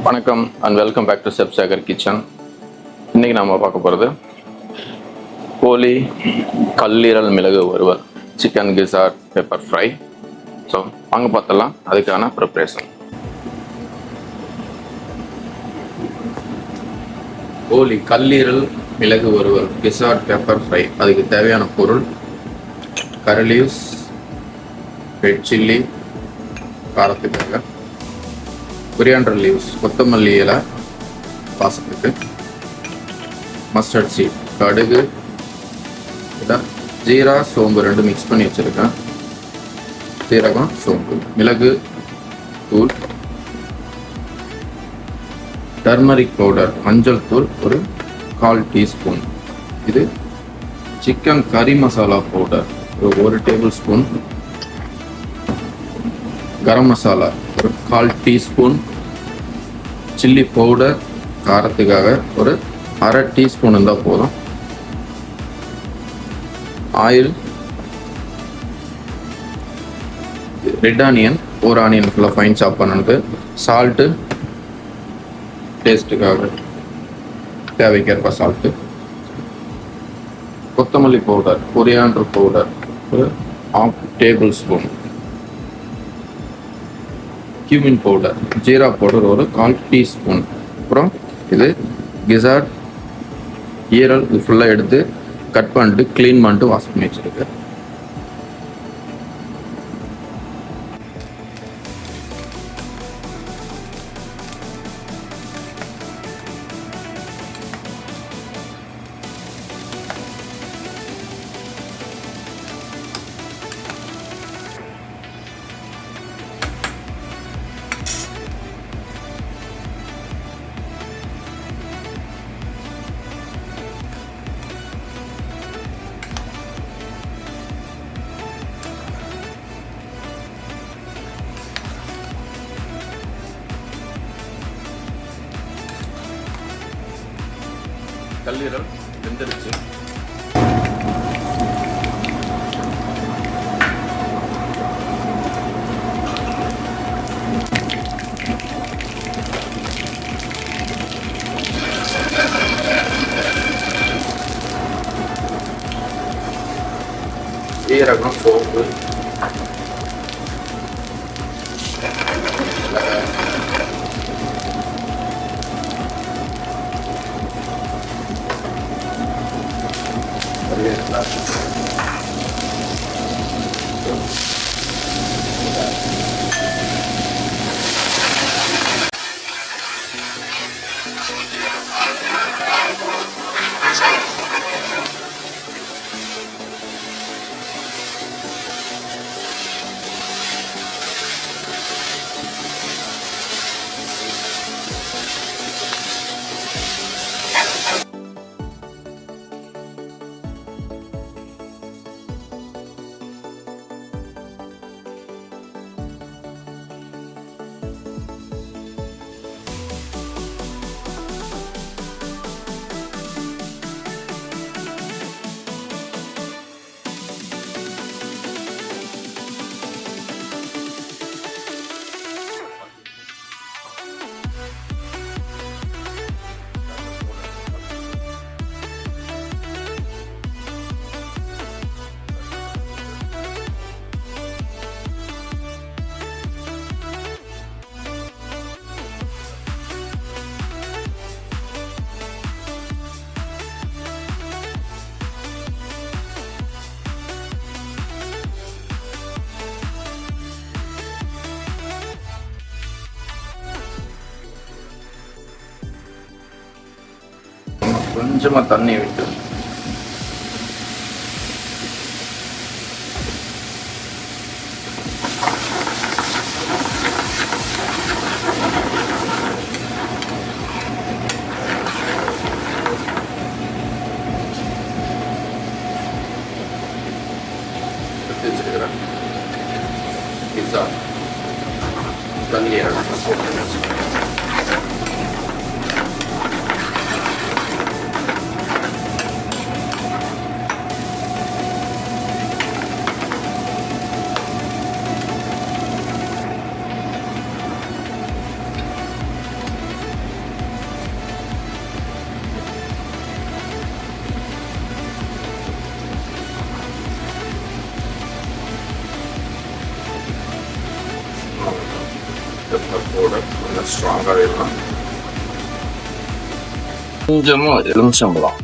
வணக்கம் and welcome back to Sekar கிச்சன். இன்றைக்கி நாம் பார்க்க போகிறது கோழி கல்லீரல் மிளகு வறுவல், chicken gizzard pepper fry. So வாங்க பார்த்தலாம் அதுக்கான ப்ரிப்ரேஷன். கோழி கல்லீரல் மிளகு வறுவல் கிசார்ட் பெப்பர் ஃப்ரை. அதுக்கு தேவையான பொருள்: கரி லீவ்ஸ், ரெட் சில்லி காரத்துக்காக, கொரியாண்டர் லீவ்ஸ் கொத்தமல்லி இலை வாசத்துக்கு, மஸ்டர்ட் சீட், கடுகு, ஜீரா சோம்பு ரெண்டு மிக்ஸ் பண்ணி வச்சுருக்கேன், சீரகம் சோம்பு, மிளகு தூள், டர்மரிக் பவுடர் மஞ்சள் தூள் ஒரு 1/4 டீஸ்பூன், இது சிக்கன் கறி மசாலா பவுடர் ஒரு 1 டேபிள் ஸ்பூன், கரம் மசாலா ஒரு 1/4 டீஸ்பூன், சில்லி பவுடர் காரத்துக்காக ஒரு 1/2 டீஸ்பூன் இருந்தால் போதும், ஆயில், ரெட் ஆனியன் ஒரு ஆனியன் ஃபுல்லாக ஃபைன் சாப் பண்ணது, சால்ட்டு டேஸ்ட்டுக்காக தேவைக்கேற்ப சால்ட்டு, கொத்தமல்லி பவுடர், கொரியாண்டர் பவுடர் ஒரு 1/2 table spoon, cumin powder, jeera powder ஒரு 1/4 டீஸ்பூன். அப்புறம் இது கிசார்ட் ஈரல், இது ஃபுல்லாக எடுத்து கட் பண்ணிட்டு க்ளீன் பண்ணிட்டு வாஷ் பண்ணி வச்சுருக்கு. கல்லீரல் வெந்துருச்சு. சீரகம் சோப்பு, கொஞ்சமா தண்ணி விட்டு வச்சுக்கிறேன். பிஸா தண்ணி ஸ்ட்ராங்காகவே இருக்கும். கொஞ்சமாக எலுமிச்சம்பழம்.